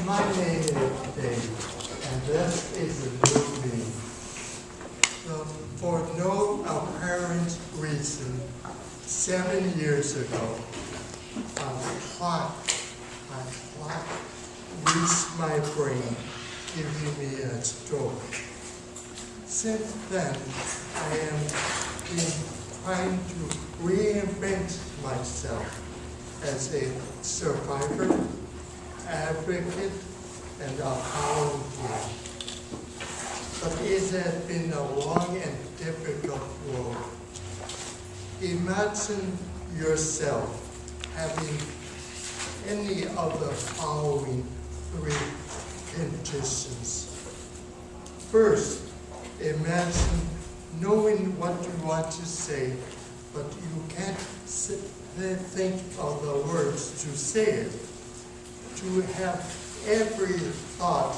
My name is Dave, and this is a new me. For no apparent reason, 7 years ago, a clock reached my brain, giving me a stroke. Since then, I am trying to reinvent myself as a survivor, advocate, and a volunteer. But it has been a long and difficult road. Imagine yourself having any of the following three conditions. First, imagine knowing what you want to say, but you can't think of the words to say it. To have every thought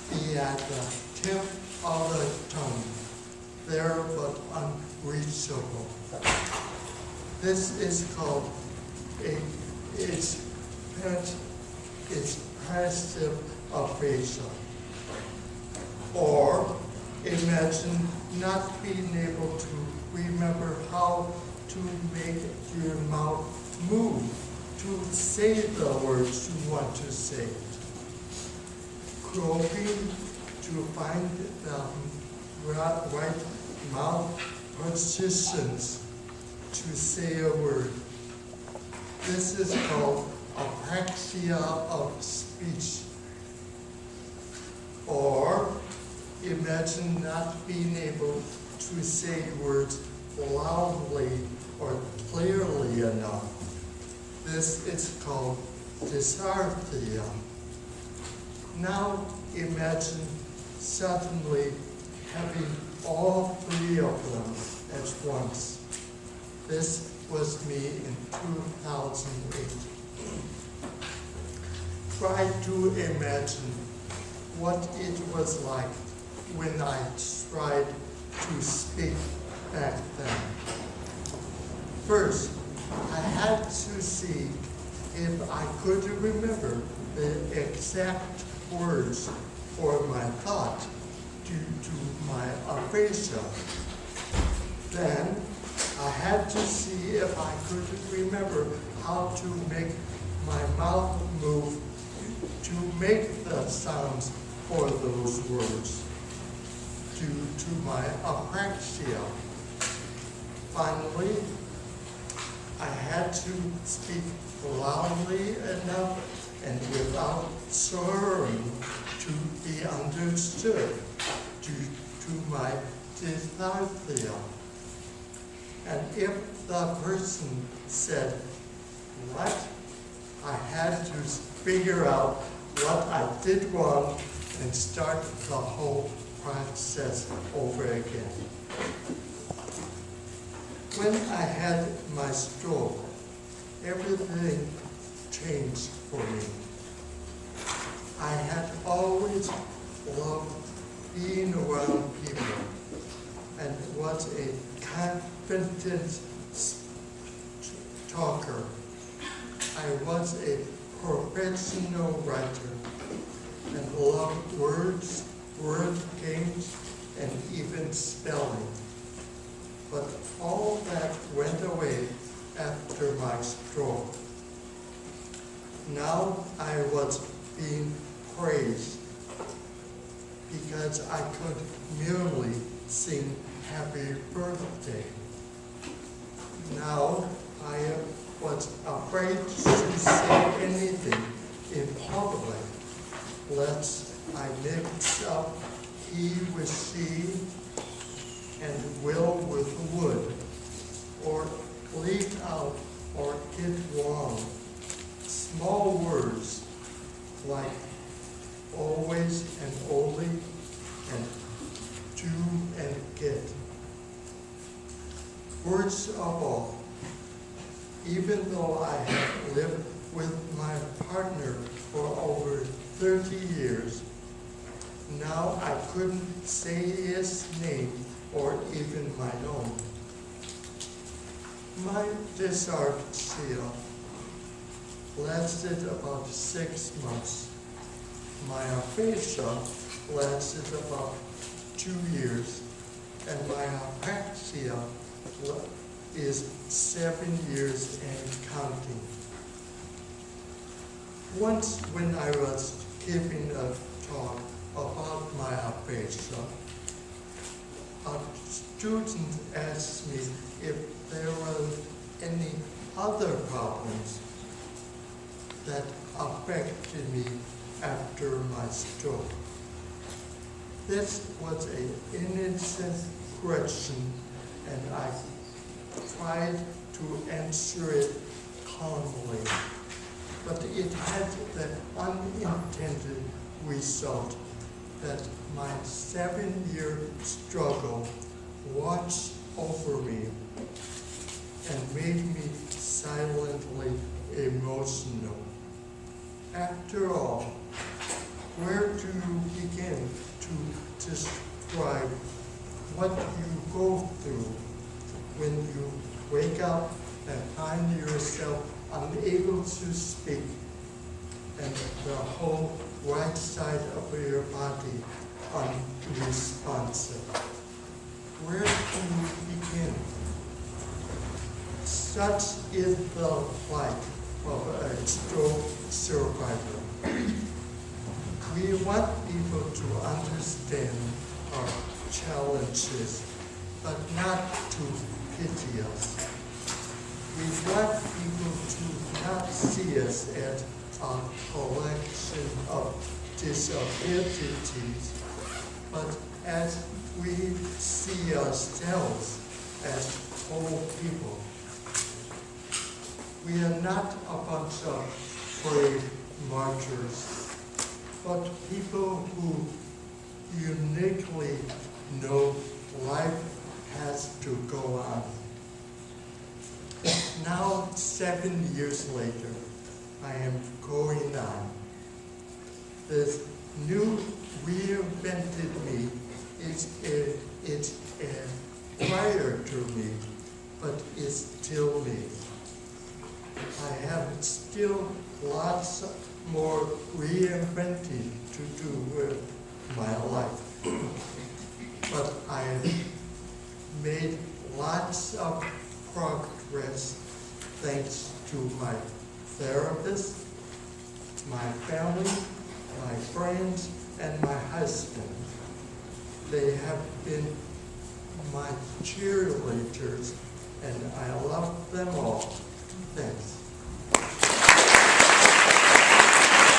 be at the tip of the tongue, there but unreachable. This is called passive aphasia. Or imagine not being able to remember how to make your mouth move to say the words you want to say. Groping to find the right mouth positions to say a word. This is called apraxia of speech. Or imagine not being able to say words loudly or clearly enough. This is called dysarthria. Now imagine suddenly having all three of them at once. This was me in 2008. Try to imagine what it was like when I tried to speak back then. First, I had to see if I could remember the exact words for my thought due to my aphasia. Then, I had to see if I could remember how to make my mouth move to make the sounds for those words due to my apraxia. Finally, I had to speak loudly enough and without slurring to be understood due to my dysarthria. And if the person said, "What?" I had to figure out what I did wrong and start the whole process over again. When I had my stroke, everything changed for me. I had always loved being around people and was a confident talker. I was a professional writer and loved words, word games, and even spelling. But all that went away after my stroke. Now I was being praised because I could merely sing happy birthday. Now I was afraid to say anything in public, lest I mix up he with she and will with would, or leave out or get wrong small words like always and only and do and get. Worst of all, even though I have lived with my partner for over 30 years, now I couldn't say his name or even my own. My dysarthria lasted about 6 months. My aphasia lasted about 2 years, and my apraxia is 7 years and counting. Once when I was giving a talk about my aphasia, a student asked me if there were any other problems that affected me after my stroke. This was an innocent question, and I tried to answer it calmly. But it had the unintended result that my 7-year struggle watched over me and made me silently emotional. After all, where do you begin to describe what you go through when you wake up and find yourself unable to speak and the whole right side of your body unresponsive? Where do you begin? Such is the life of a stroke survivor. We want people to understand our challenges, but not to pity us. We want people to not see us as a collection of disabilities, but as we see ourselves as whole people. We are not a bunch of brave martyrs, but people who uniquely know life has to go on. Now, 7 years later, I am going on. This new reinvented me is prior to me, but is still me. I have still lots more reinventing to do with my life. But I have made lots of progress thanks to my therapist, my family, my friends, and my husband. They have been my cheerleaders, and I love them all. Thanks.